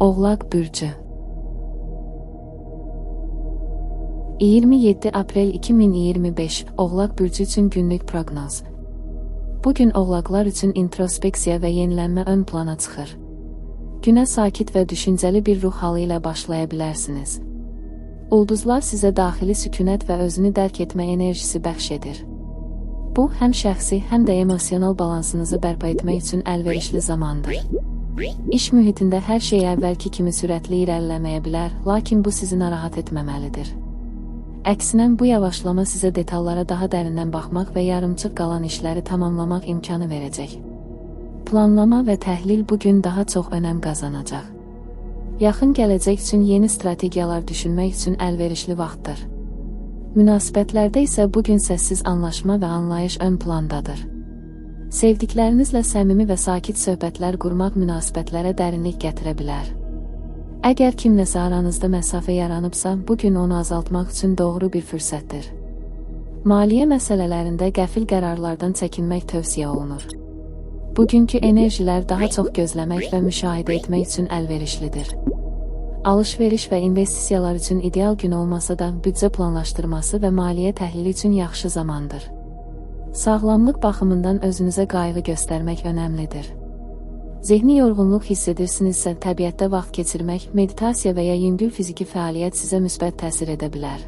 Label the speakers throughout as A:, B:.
A: Oğlaq bürcü 27 aprel 2025 Oğlaq bürcü üçün günlük proqnoz. Bugün oğlaqlar üçün introspeksiya və yenilənmə ön plana çıxır. Günə sakit və düşüncəli bir ruh halı ilə başlaya bilərsiniz. Ulduzlar sizə daxili sükunət və özünü dərk etmə enerjisi bəxş edir. Bu, həm şəxsi, həm də emosional balansınızı bərpa etmək üçün əlverişli zamandır. İş mühitində hər şey əvvəlki kimi sürətli irəliləməyə bilər, lakin bu sizi narahat etməməlidir. Əksinə, bu yavaşlama sizə detallara daha dərindən baxmaq və yarımçıq qalan işləri tamamlamaq imkanı verəcək. Planlama və təhlil bugün daha çox önəm qazanacaq. Yaxın gələcək üçün yeni strategiyalar düşünmək üçün əlverişli vaxtdır. Münasibətlərdə isə bugün səssiz anlaşma və anlayış ön plandadır. Sevdiklərinizlə səmimi və sakit söhbətlər qurmaq münasibətlərə dərinlik gətirə bilər. Əgər kimləsə aranızda məsafə yaranıbsa, bugün onu azaltmaq üçün doğru bir fürsətdir. Maliyyə məsələlərində qəfil qərarlardan çəkinmək tövsiyə olunur. Bugünkü enerjilər daha çox gözləmək və müşahidə etmək üçün əlverişlidir. Alış-veriş və investisiyalar üçün ideal gün olmasa da, büdcə planlaşdırması və maliyyə təhlili üçün yaxşı zamandır. Sağlamlıq baxımından özünüzə qayğı göstərmək önəmlidir. Zehni yorğunluq hiss edirsinizsə, təbiətdə vaxt keçirmək, meditasiya və ya yüngül fiziki fəaliyyət sizə müsbət təsir edə bilər.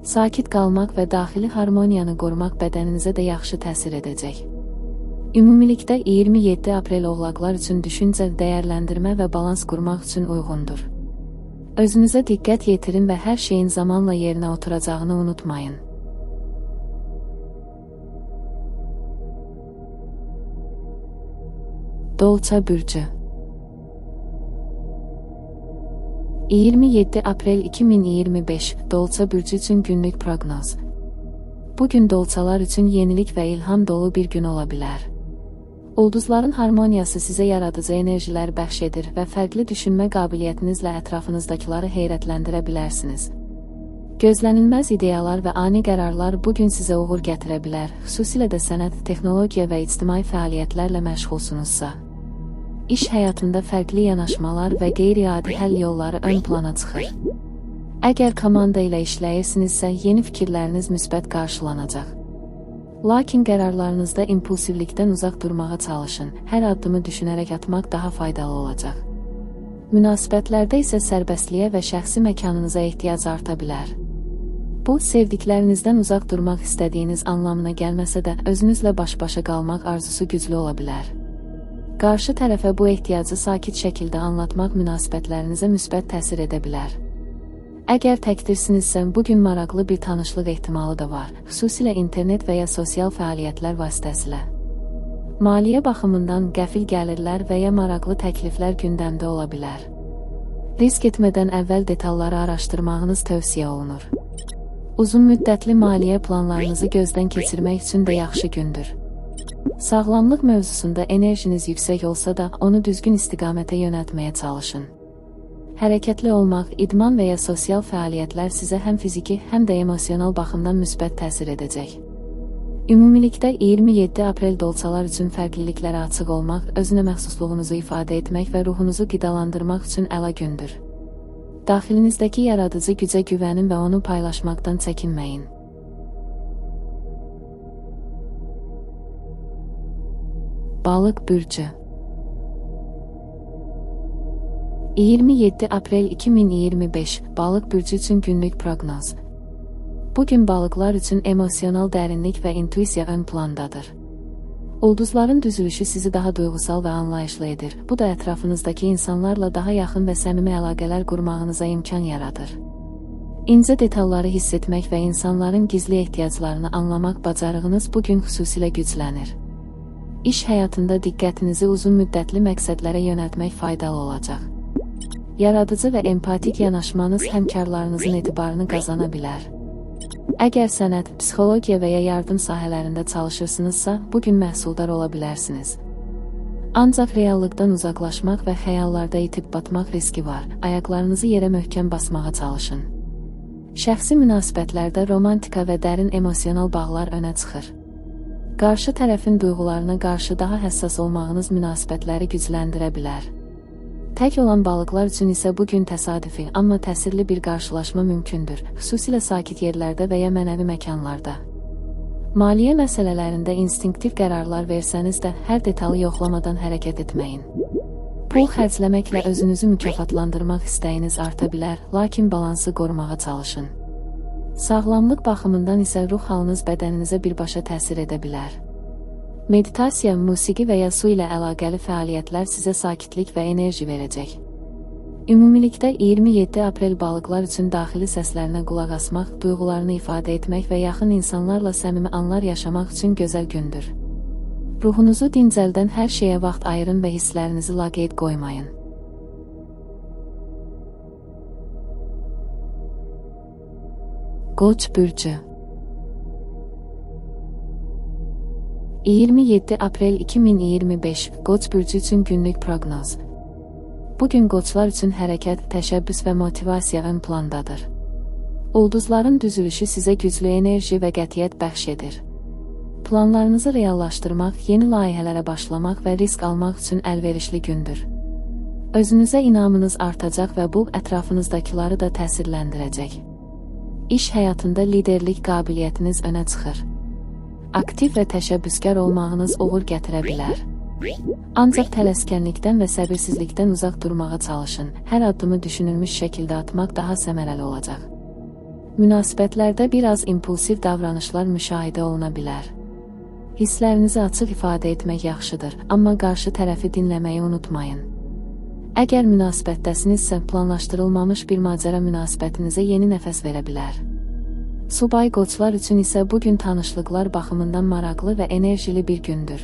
A: Sakit qalmaq və daxili harmoniyanı qorumaq bədəninizə də yaxşı təsir edəcək. Ümumilikdə 27 aprel oğlaqlar üçün düşüncə, dəyərləndirmə və balans qurmaq üçün uyğundur. Özünüzə diqqət yetirin və hər şeyin zamanla yerinə oturacağını unutmayın. Dolça bürcü 27 aprel 2025 Dolça bürcü üçün günlük proqnoz. Bugün dolçalar üçün yenilik və ilham dolu bir gün ola bilər. Ulduzların harmoniyası sizə yaradıcı enerjilər bəxş edir və fərqli düşünmə qabiliyyətinizlə ətrafınızdakiları heyrətləndirə bilərsiniz. Gözlənilməz ideyalar və ani qərarlar bugün sizə uğur gətirə bilər, xüsusilə də sənət, texnologiya və ictimai fəaliyyətlərlə məşğulsunuzsa. İş həyatında fərqli yanaşmalar və qeyri-adi həll yolları ön plana çıxır. Əgər komanda ilə işləyirsinizsə, yeni fikirləriniz müsbət qarşılanacaq. Lakin qərarlarınızda impulsivlikdən uzaq durmağa çalışın, hər addımı düşünərək atmaq daha faydalı olacaq. Münasibətlərdə isə sərbəstliyə və şəxsi məkanınıza ehtiyac arta bilər. Bu, sevdiklərinizdən uzaq durmaq istədiyiniz anlamına gəlməsə də, özünüzlə baş-başa qalmaq arzusu güclü ola bilər. Qarşı tərəfə bu ehtiyacı sakit şəkildə anlatmaq münasibətlərinizə müsbət təsir edə bilər. Əgər təkdirsinizsə, bugün maraqlı bir tanışlıq ehtimalı da var, xüsusilə internet və ya sosial fəaliyyətlər vasitəsilə. Maliyyə baxımından qəfil gəlirlər və ya maraqlı təkliflər gündəmdə ola bilər. Risk etmədən əvvəl detalları araşdırmağınız tövsiyə olunur. Uzun müddətli maliyyə planlarınızı gözdən keçirmək üçün də yaxşı gündür. Sağlamlıq mövzusunda enerjiniz yüksək olsa da, onu düzgün istiqamətə yönəltməyə çalışın. Hərəkətli olmaq, idman və ya sosial fəaliyyətlər sizə həm fiziki, həm də emosional baxımdan müsbət təsir edəcək. Ümumilikdə 27 aprel dolçalar üçün fərqliliklərə açıq olmaq, özünə məxsusluğunuzu ifadə etmək və ruhunuzu qidalandırmaq üçün əla gündür. Daxilinizdəki yaradıcı gücə güvənin və onu paylaşmaqdan çəkinməyin. Balıq bürcü 27 aprel 2025 Balıq bürcü üçün günlük proqnoz. Bugün balıqlar üçün emosional dərinlik və intuisiya ön plandadır. Ulduzların düzülüşü sizi daha duyğusal və anlayışlı edir. Bu da ətrafınızdakı insanlarla daha yaxın və səmimi əlaqələr qurmağınıza imkan yaradır. İncə detalları hiss etmək və insanların gizli ehtiyaclarını anlamaq bacarığınız bugün xüsusilə güclənir. İş həyatında diqqətinizi uzun müddətli məqsədlərə yönəltmək faydalı olacaq. Yaradıcı və empatik yanaşmanız həmkarlarınızın etibarını qazana bilər. Əgər sənət, psixologiya və ya yardım sahələrində çalışırsınızsa, bugün məhsuldar ola bilərsiniz. Ancaq reallıqdan uzaqlaşmaq və xəyallarda itib batmaq riski var. Ayaqlarınızı yerə möhkəm basmağa çalışın. Şəxsi münasibətlərdə romantika və dərin emosional bağlar önə çıxır. Qarşı tərəfin duyğularına qarşı daha həssas olmağınız münasibətləri gücləndirə bilər. Tək olan balıqlar üçün isə bu gün təsadüfi, amma təsirli bir qarşılaşma mümkündür, xüsusilə sakit yerlərdə və ya mənəvi məkanlarda. Maliyyə məsələlərində instinktiv qərarlar versəniz də, hər detalı yoxlamadan hərəkət etməyin. Pul xərcləməklə özünüzü mükafatlandırmaq istəyiniz arta bilər, lakin balansı qorumağa çalışın. Sağlamlıq baxımından isə ruh halınız bədəninizə birbaşa təsir edə bilər. Meditasiya, musiqi və ya su ilə əlaqəli fəaliyyətlər sizə sakitlik və enerji verəcək. Ümumilikdə 27 aprel balıqlar üçün daxili səslərinə qulaq asmaq, duyğularını ifadə etmək və yaxın insanlarla səmimi anlar yaşamaq üçün gözəl gündür. Ruhunuzu dincəldən hər şeyə vaxt ayırın və hisslərinizi laqeyd qoymayın. Qoç bürcü 27 aprel 2025 Qoç bürcü üçün günlük proqnoz. Bugün qoçlar üçün hərəkət, təşəbbüs və motivasiya ön plandadır. Ulduzların düzülüşü sizə güclü enerji və qətiyyət bəxş edir. Planlarınızı reallaşdırmaq, yeni layihələrə başlamaq və risk almaq üçün əlverişli gündür. Özünüzə inamınız artacaq və bu, ətrafınızdakiları da təsirləndirəcək. İş həyatında liderlik qabiliyyətiniz önə çıxır. Aktiv və təşəbbüskar olmağınız uğur gətirə bilər. Ancaq tələskənlikdən və səbirsizlikdən uzaq durmağa çalışın. Hər addımı düşünülmüş şəkildə atmaq daha səmərəli olacaq. Münasibətlərdə biraz impulsiv davranışlar müşahidə oluna bilər. Hisslərinizi açıq ifadə etmək yaxşıdır, amma qarşı tərəfi dinləməyi unutmayın. Əgər münasibətdəsinizsə, planlaşdırılmamış bir macəra münasibətinizə yeni nəfəs verə bilər. Subay qoçlar üçün isə bugün tanışlıqlar baxımından maraqlı və enerjili bir gündür.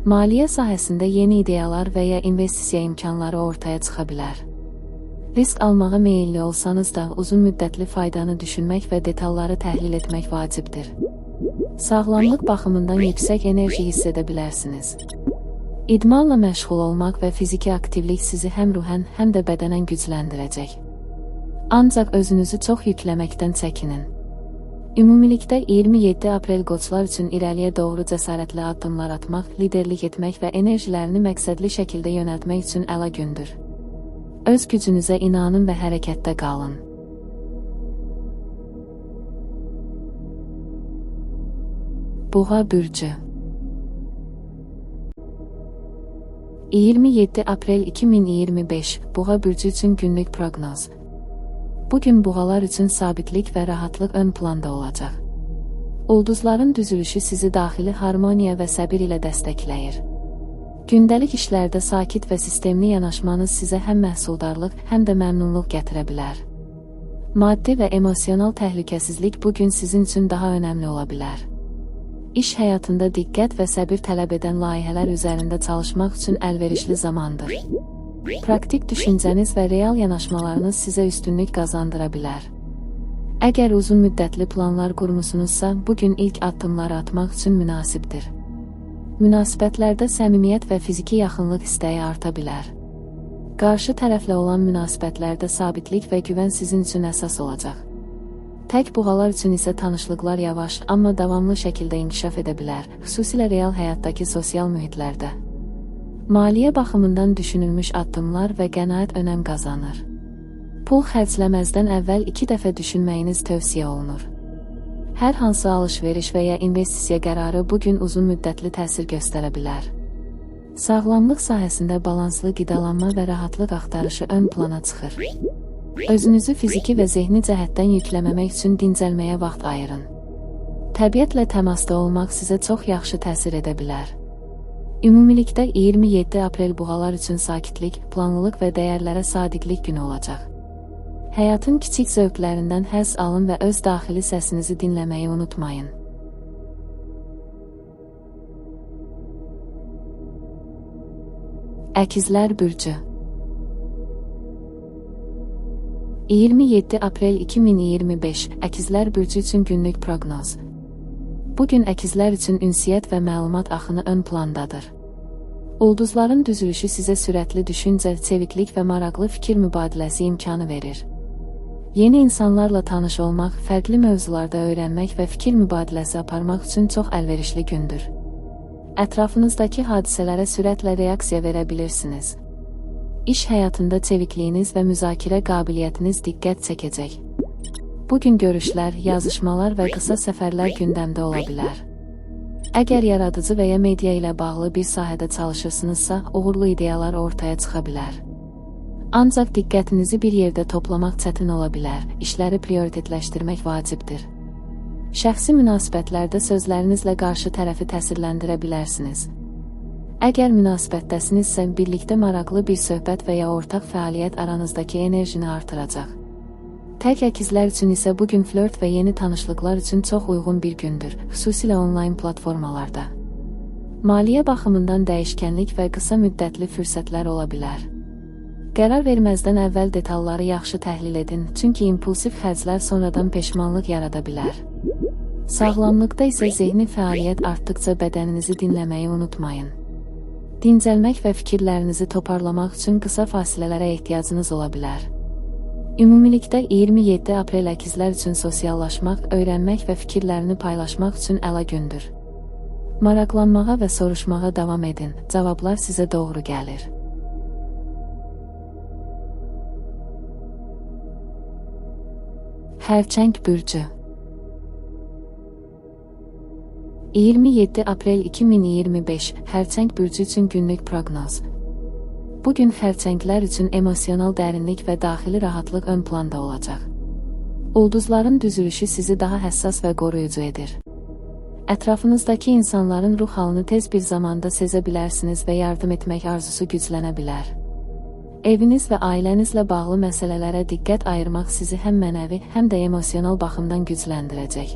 A: Maliyyə sahəsində yeni ideyalar və ya investisiya imkanları ortaya çıxa bilər. Risk almağa meyilli olsanız da, uzun müddətli faydanı düşünmək və detalları təhlil etmək vacibdir. Sağlamlıq baxımından yüksək enerji hiss edə bilərsiniz. İdmanla məşğul olmaq və fiziki aktivlik sizi həm ruhən, həm də bədənən gücləndirəcək. Ancaq özünüzü çox yükləməkdən çəkinin. Ümumilikdə 27 aprel qoçlar üçün irəliyə doğru cəsarətli addımlar atmaq, liderlik etmək və enerjilərini məqsədli şəkildə yönəltmək üçün əla gündür. Öz gücünüzə inanın və hərəkətdə qalın. Boğa bürcü 27 aprel 2025 Boğa bürcü üçün günlük proqnoz. Bugün boğalar üçün sabitlik və rahatlıq ön planda olacaq. Ulduzların düzülüşü sizi daxili harmoniya və səbir ilə dəstəkləyir. Gündəlik işlərdə sakit və sistemli yanaşmanız sizə həm məhsuldarlıq, həm də məmnunluq gətirə bilər. Maddi və emosional təhlükəsizlik bugün sizin üçün daha önəmli ola bilər. İş həyatında diqqət və səbir tələb edən layihələr üzərində çalışmaq üçün əlverişli zamandır. Praktik düşüncəniz və real yanaşmalarınız sizə üstünlük qazandıra bilər. Əgər uzun müddətli planlar qurmusunuzsa, bugün ilk addımları atmaq üçün münasibdir. Münasibətlərdə səmimiyyət və fiziki yaxınlıq istəyi arta bilər. Qarşı tərəflə olan münasibətlərdə sabitlik və güvən sizin üçün əsas olacaq. Tək boğalar üçün isə tanışlıqlar yavaş, amma davamlı şəkildə inkişaf edə bilər, xüsusilə real həyatdakı sosial mühitlərdə. Maliyyə baxımından düşünülmüş addımlar və qənaət önəm qazanır. Pul xərcləməzdən əvvəl 2 dəfə düşünməyiniz tövsiyə olunur. Hər hansı alış-veriş və ya investisiya qərarı bugün uzun müddətli təsir göstərə bilər. Sağlamlıq sahəsində balanslı qidalanma və rahatlıq axtarışı ön plana çıxır. Özünüzü fiziki və zehni cəhətdən yükləməmək üçün dincəlməyə vaxt ayırın. Təbiətlə təmasda olmaq sizə çox yaxşı təsir edə bilər. Ümumilikdə 27 aprel boğalar üçün sakitlik, planlılıq və dəyərlərə sadiqlik günü olacaq. Həyatın kiçik zövqlərindən həzz alın və öz daxili səsinizi dinləməyi unutmayın. Əkizlər bürcü 27 aprel 2025 Əkizlər bürcü üçün günlük proqnoz. Bugün əkizlər üçün ünsiyyət və məlumat axını ön plandadır. Ulduzların düzülüşü sizə sürətli düşüncə, çeviklik və maraqlı fikir mübadiləsi imkanı verir. Yeni insanlarla tanış olmaq, fərqli mövzularda öyrənmək və fikir mübadiləsi aparmaq üçün çox əlverişli gündür. Ətrafınızdakı hadisələrə sürətlə reaksiya verə bilirsiniz. İş həyatında çevikliyiniz və müzakirə qabiliyyətiniz diqqət çəkəcək. Bugün görüşlər, yazışmalar və qısa səfərlər gündəmdə ola bilər. Əgər yaradıcı və ya media ilə bağlı bir sahədə çalışırsınızsa, uğurlu ideyalar ortaya çıxa bilər. Ancaq diqqətinizi bir yerdə toplamaq çətin ola bilər, işləri prioritetləşdirmək vacibdir. Şəxsi münasibətlərdə sözlərinizlə qarşı tərəfi təsirləndirə bilərsiniz. Əgər münasibətdəsinizsə, birlikdə maraqlı bir söhbət və ya ortaq fəaliyyət aranızdakı enerjini artıracaq. Tək əkizlər üçün isə bugün flört və yeni tanışlıqlar üçün çox uyğun bir gündür, xüsusilə onlayn platformalarda. Maliyyə baxımından dəyişkənlik və qısa müddətli fürsətlər ola bilər. Qərar verməzdən əvvəl detalları yaxşı təhlil edin, çünki impulsiv xərclər sonradan peşmanlıq yarada bilər. Sağlamlıqda isə zehni fəaliyyət artdıqca bədəninizi dinləməyi unutmayın. Dincəlmək və fikirlərinizi toparlamaq üçün qısa fasilələrə ehtiyacınız ola bilər. Ümumilikdə 27 aprel əkizlər üçün sosiallaşmaq, öyrənmək və fikirlərini paylaşmaq üçün əla gündür. Maraqlanmağa və soruşmağa davam edin, cavablar sizə doğru gəlir. Xərçəng bürcü 27 aprel 2025 Xərçəng bürcü üçün günlük proqnoz. Bugün xərçənglər üçün emosional dərinlik və daxili rahatlıq ön planda olacaq. Ulduzların düzülüşü sizi daha həssas və qoruyucu edir. Ətrafınızdakı insanların ruh halını tez bir zamanda sezə bilərsiniz və yardım etmək arzusu güclənə bilər. Eviniz və ailənizlə bağlı məsələlərə diqqət ayırmaq sizi həm mənəvi, həm də emosional baxımdan gücləndirəcək.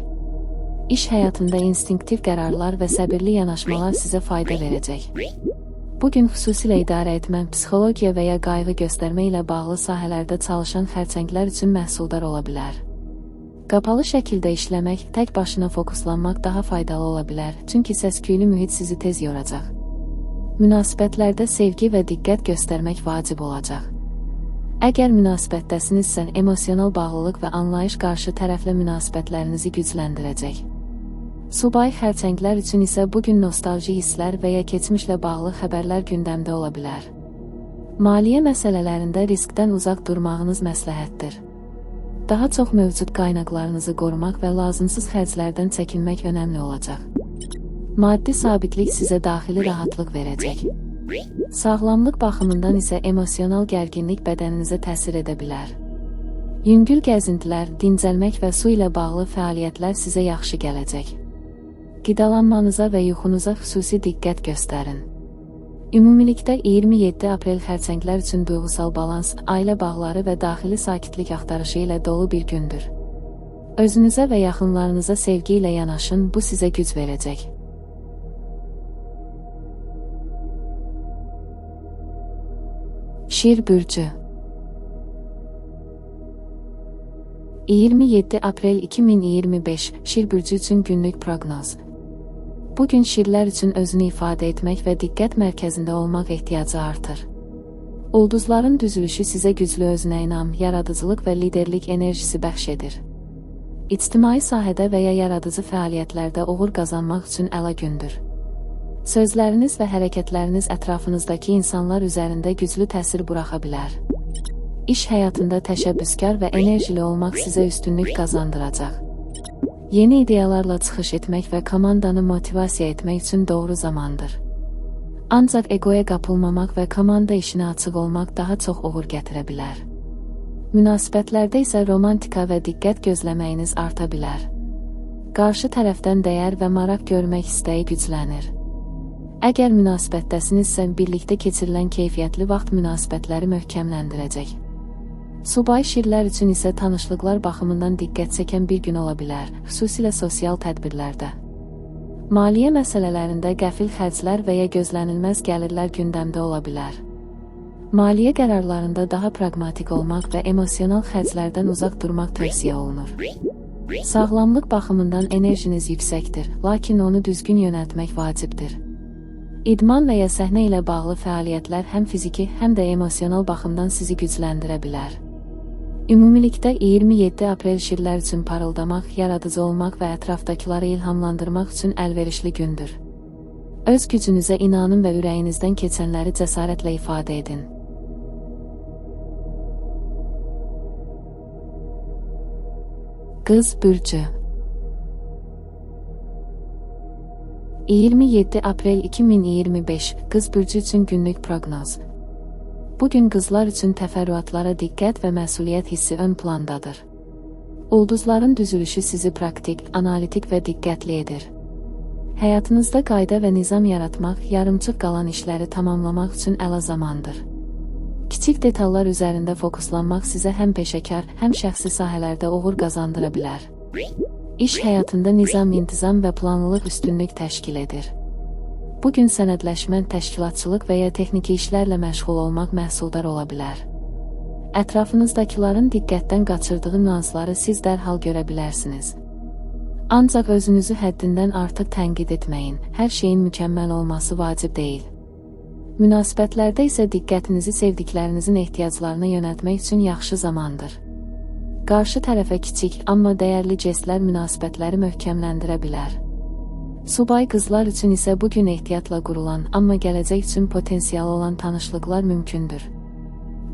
A: İş həyatında instinktiv qərarlar və səbirli yanaşmalar sizə fayda verəcək. Bugün xüsusilə idarə etmə, psixologiya və ya qayğı göstərmə ilə bağlı sahələrdə çalışan xərçənglər üçün məhsuldar ola bilər. Qapalı şəkildə işləmək, tək başına fokuslanmaq daha faydalı ola bilər, çünki səs-küylü mühit sizi tez yoracaq. Münasibətlərdə sevgi və diqqət göstərmək vacib olacaq. Əgər münasibətdəsinizsə, emosional bağlılıq və anlayış qarşı tərəflə münasibətlərinizi gücləndirəcək. Subay xərçənglər üçün isə bugün nostalji hisslər və ya keçmişlə bağlı xəbərlər gündəmdə ola bilər. Maliyyə məsələlərində riskdən uzaq durmağınız məsləhətdir. Daha çox mövcud qaynaqlarınızı qorumaq və lazımsız xərclərdən çəkinmək önəmli olacaq. Maddi sabitlik sizə daxili rahatlıq verəcək. Sağlamlıq baxımından isə emosional gərginlik bədəninizə təsir edə bilər. Yüngül gəzintilər, dincəlmək və su ilə bağlı fəaliyyətlər sizə yaxşı gələcək. Qidalanmanıza və yuxunuza xüsusi diqqət göstərin. Ümumilikdə 27 aprel xərçənglər üçün duyğusal balans, ailə bağları və daxili sakitlik axtarışı ilə dolu bir gündür. Özünüzə və yaxınlarınıza sevgi ilə yanaşın, bu sizə güc verəcək. Şir bürcü 27 aprel 2025 Şir bürcü üçün günlük proqnoz. Bugün şirlər üçün özünü ifadə etmək və diqqət mərkəzində olmaq ehtiyacı artır. Ulduzların düzülüşü sizə güclü özünə inam, yaradıcılıq və liderlik enerjisi bəxş edir. İctimai sahədə və ya yaradıcı fəaliyyətlərdə uğur qazanmaq üçün əla gündür. Sözləriniz və hərəkətləriniz ətrafınızdakı insanlar üzərində güclü təsir buraxa bilər. İş həyatında təşəbbüskar və enerjili olmaq sizə üstünlük qazandıracaq. Yeni ideyalarla çıxış etmək və komandanı motivasiya etmək üçün doğru zamandır. Ancaq egoya qapılmamaq və komanda işinə açıq olmaq daha çox uğur gətirə bilər. Münasibətlərdə isə romantika və diqqət gözləməyiniz arta bilər. Qarşı tərəfdən dəyər və maraq görmək istəyi güclənir. Əgər münasibətdəsinizsə, birlikdə keçirilən keyfiyyətli vaxt münasibətləri möhkəmləndirəcək. Subay şirlər üçün isə tanışlıqlar baxımından diqqət çəkən bir gün ola bilər, xüsusilə sosial tədbirlərdə. Maliyyə məsələlərində qəfil xərclər və ya gözlənilməz gəlirlər gündəmdə ola bilər. Maliyyə qərarlarında daha praqmatik olmaq və emosional xərclərdən uzaq durmaq tövsiyə olunur. Sağlamlıq baxımından enerjiniz yüksəkdir, lakin onu düzgün yönəltmək vacibdir. İdman və ya səhnə ilə bağlı fəaliyyətlər həm fiziki, həm də emosional baxımdan sizi gücləndirə bilər. Ümumilikdə 27 aprel şirlər üçün parıldamaq, yaradıcı olmaq və ətrafdakıları ilhamlandırmaq üçün əlverişli gündür. Öz gücünüzə inanın və ürəyinizdən keçənləri cəsarətlə ifadə edin. Qız bürcü. 27 aprel 2025 Qız bürcü üçün günlük proqnoz. Bugün qızlar üçün təfərrüatlara diqqət və məsuliyyət hissi ön plandadır. Ulduzların düzülüşü sizi praktik, analitik və diqqətli edir. Həyatınızda qayda və nizam yaratmaq, yarımçıq qalan işləri tamamlamaq üçün əla zamandır. Kiçik detallar üzərində fokuslanmaq sizə həm peşəkar, həm şəxsi sahələrdə uğur qazandıra bilər. İş həyatında nizam, intizam və planlılıq üstünlük təşkil edir. Bugün sənədləşmə, təşkilatçılıq və ya texniki işlərlə məşğul olmaq məhsuldar ola bilər. Ətrafınızdakilərin diqqətdən qaçırdığı nüansları siz dərhal görə bilərsiniz. Ancaq özünüzü həddindən artıq tənqid etməyin, hər şeyin mükəmməl olması vacib deyil. Münasibətlərdə isə diqqətinizi sevdiklərinizin ehtiyaclarına yönəltmək üçün yaxşı zamandır. Qarşı tərəfə kiçik, amma dəyərli jestlər münasibətləri möhkəmləndirə bilər. Subay qızlar üçün isə bugün ehtiyatla qurulan, amma gələcək üçün potensialı olan tanışlıqlar mümkündür.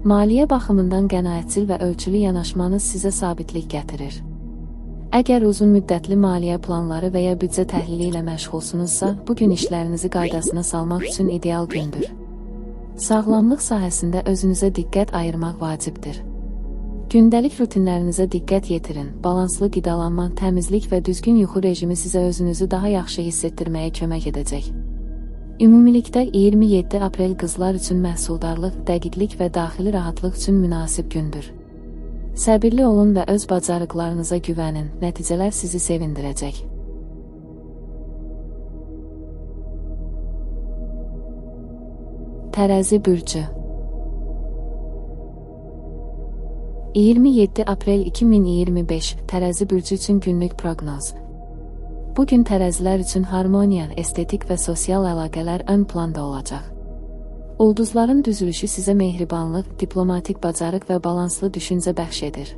A: Maliyyə baxımından qənaətcil və ölçülü yanaşmanız sizə sabitlik gətirir. Əgər uzun müddətli maliyyə planları və ya büdcə təhlili ilə məşğulsunuzsa, bugün işlərinizi qaydasına salmaq üçün ideal gündür. Sağlamlıq sahəsində özünüzə diqqət ayırmaq vacibdir. Gündəlik rutinlərinizə diqqət yetirin, balanslı qidalanma, təmizlik və düzgün yuxu rejimi sizə özünüzü daha yaxşı hiss etdirməyə kömək edəcək. Ümumilikdə 27 aprel qızlar üçün məhsuldarlıq, dəqiqlik və daxili rahatlıq üçün münasib gündür. Səbirli olun və öz bacarıqlarınıza güvənin, nəticələr sizi sevindirəcək. Tərəzi bürcü. 27 aprel 2025 Tərəzi bürcü üçün günlük proqnoz. Bugün tərəzilər üçün harmoniya, estetik və sosial əlaqələr ön planda olacaq. Ulduzların düzülüşü sizə mehribanlıq, diplomatik bacarıq və balanslı düşüncə bəxş edir.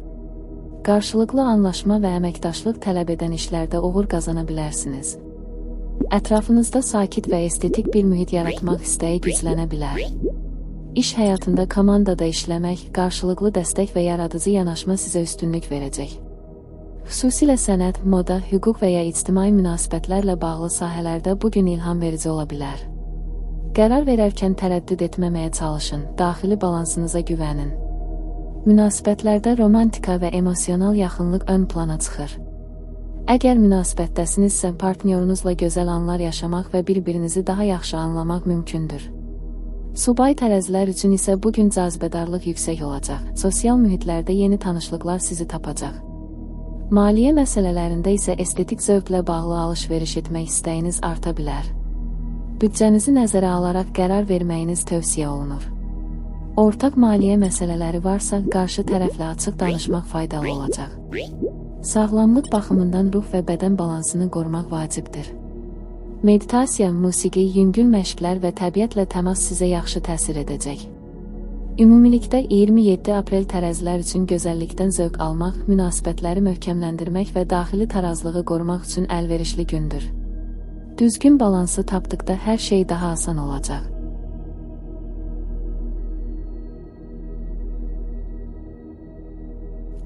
A: Qarşılıqlı anlaşma və əməkdaşlıq tələb edən işlərdə uğur qazana bilərsiniz. Ətrafınızda sakit və estetik bir mühit yaratmaq istəyi güclənə bilər. İş həyatında komandada işləmək, qarşılıqlı dəstək və yaradıcı yanaşma sizə üstünlük verəcək. Xüsusilə sənət, moda, hüquq və ya ictimai münasibətlərlə bağlı sahələrdə bugün ilham verici ola bilər. Qərar verərkən tərəddüd etməməyə çalışın, daxili balansınıza güvənin. Münasibətlərdə romantika və emosional yaxınlıq ön plana çıxır. Əgər münasibətdəsinizsə, partnyorunuzla gözəl anlar yaşamaq və bir-birinizi daha yaxşı anlamaq mümkündür. Subay tərəzilər üçün isə bugün cazibədarlıq yüksək olacaq. Sosial mühitlərdə yeni tanışlıqlar sizi tapacaq. Maliyyə məsələlərində isə estetik zövqlə bağlı alış-veriş etmək istəyiniz arta bilər. Büdcənizi nəzərə alaraq qərar verməyiniz tövsiyə olunur. Ortaq maliyyə məsələləri varsa, qarşı tərəflə açıq danışmaq faydalı olacaq. Sağlamlıq baxımından ruh və bədən balansını qorumaq vacibdir. Meditasiya, musiqi, yüngül məşqlər və təbiətlə təmas sizə yaxşı təsir edəcək. Ümumilikdə 27 aprel tərəzilər üçün gözəllikdən zövq almaq, münasibətləri möhkəmləndirmək və daxili tarazlığı qorumaq üçün əlverişli gündür. Düzgün balansı tapdıqda hər şey daha asan olacaq.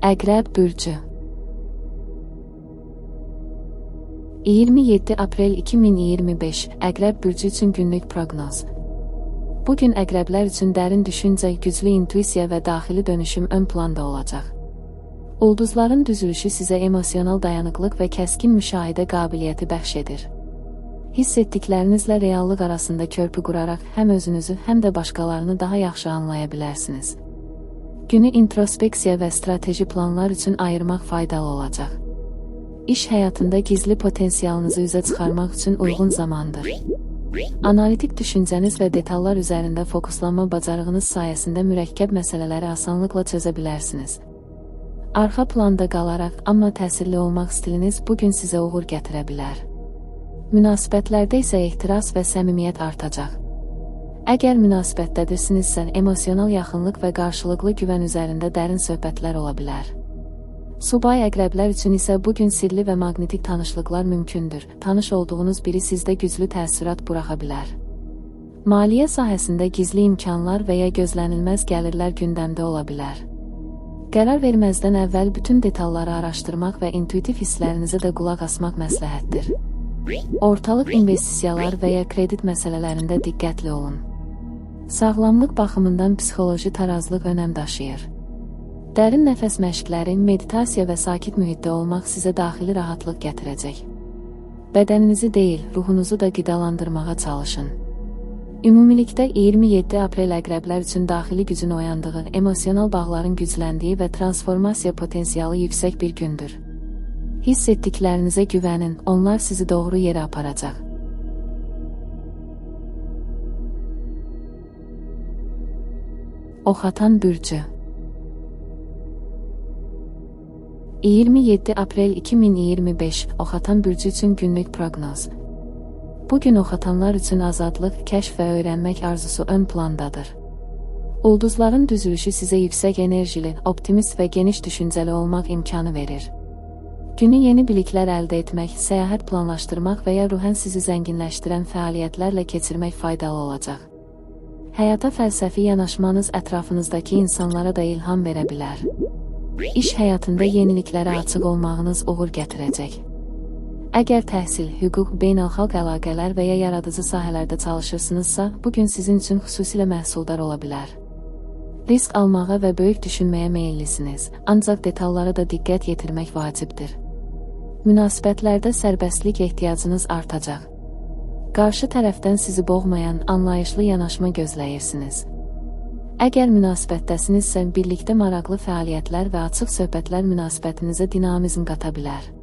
A: Əqrəb bürcü. 27 aprel 2025 Əqrəb bürcü üçün günlük proqnoz. Bugün əqrəblər üçün dərin düşüncə, güclü intuisiya və daxili dönüşüm ön planda olacaq. Ulduzların düzülüşü sizə emosional dayanıqlıq və kəskin müşahidə qabiliyyəti bəxş edir. Hiss etdiklərinizlə reallıq arasında körpü quraraq həm özünüzü, həm də başqalarını daha yaxşı anlaya bilərsiniz. Günü introspeksiya və strateji planlar üçün ayırmaq faydalı olacaq. İş həyatında gizli potensialınızı üzə çıxarmaq üçün uyğun zamandır. Analitik düşüncəniz və detallar üzərində fokuslanma bacarığınız sayəsində mürəkkəb məsələləri asanlıqla çözə bilərsiniz. Arxa planda qalaraq, amma təsirli olmaq stiliniz bugün sizə uğur gətirə bilər. Münasibətlərdə isə ehtiras və səmimiyyət artacaq. Əgər münasibətdədirsinizsə, emosional yaxınlıq və qarşılıqlı güvən üzərində dərin söhbətlər ola bilər. Subay əqrəblər üçün isə bugün sirli və maqnetik tanışlıqlar mümkündür. Tanış olduğunuz biri sizdə güclü təəssürat buraxa bilər. Maliyyə sahəsində gizli imkanlar və ya gözlənilməz gəlirlər gündəmdə ola bilər. Qərar verməzdən əvvəl bütün detalları araşdırmaq və intuitiv hisslərinizə də qulaq asmaq məsləhətdir. Ortalıq investisiyalar və ya kredit məsələlərində diqqətli olun. Sağlamlıq baxımından psixoloji tarazlıq önəm daşıyır. Dərin nəfəs məşqləri, meditasiya və sakit mühitdə olmaq sizə daxili rahatlıq gətirəcək. Bədəninizi deyil, ruhunuzu da qidalandırmağa çalışın. Ümumilikdə 27 aprel əqrəblər üçün daxili gücün oyandığı, emosional bağların gücləndiyi və transformasiya potensialı yüksək bir gündür. Hiss etdiklərinizə güvənin, onlar sizi doğru yerə aparacaq. Oxatan bürcü 27 aprel 2025 Oxatan bürcü üçün günlük proqnoz. Bugün oxatanlar üçün azadlıq, kəşf və öyrənmək arzusu ön plandadır. Ulduzların düzülüşü sizə yüksək enerjili, optimist və geniş düşüncəli olmaq imkanı verir. Günü yeni biliklər əldə etmək, səyahət planlaşdırmaq və ya ruhən sizi zənginləşdirən fəaliyyətlərlə keçirmək faydalı olacaq. Həyata fəlsəfi yanaşmanız ətrafınızdakı insanlara da ilham verə bilər. İş həyatında yeniliklərə açıq olmağınız uğur gətirəcək. Əgər təhsil, hüquq, beynəlxalq əlaqələr və ya yaradıcı sahələrdə çalışırsınızsa, bugün sizin üçün xüsusilə məhsuldar ola bilər. Risk almağa və böyük düşünməyə meyillisiniz, ancaq detallara da diqqət yetirmək vacibdir. Münasibətlərdə sərbəstlik ehtiyacınız artacaq. Qarşı tərəfdən sizi boğmayan, anlayışlı yanaşma gözləyirsiniz. Əgər münasibətdəsinizsə, birlikdə maraqlı fəaliyyətlər və açıq söhbətlər münasibətinizə dinamizm qata bilər.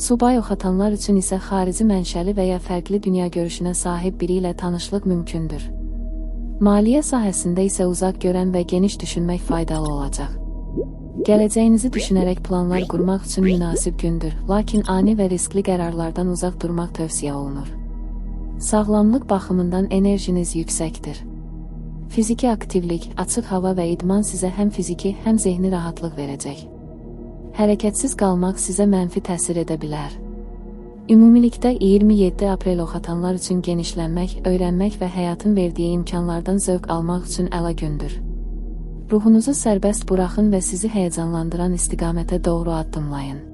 A: Subay oxatanlar üçün isə xarici mənşəli və ya fərqli dünya görüşünə sahib biri ilə tanışlıq mümkündür. Maliyyə sahəsində isə uzaq görən və geniş düşünmək faydalı olacaq. Gələcəyinizi düşünərək planlar qurmaq üçün münasib gündür, lakin ani və riskli qərarlardan uzaq durmaq tövsiyə olunur. Sağlamlıq baxımından enerjiniz yüksəkdir. Fiziki aktivlik, açıq hava və idman sizə həm fiziki, həm zehni rahatlıq verəcək. Hərəkətsiz qalmaq sizə mənfi təsir edə bilər. Ümumilikdə 27 aprel oxatanlar üçün genişlənmək, öyrənmək və həyatın verdiyi imkanlardan zövq almaq üçün əla gündür. Ruhunuzu sərbəst buraxın və sizi həyəcanlandıran istiqamətə doğru addımlayın.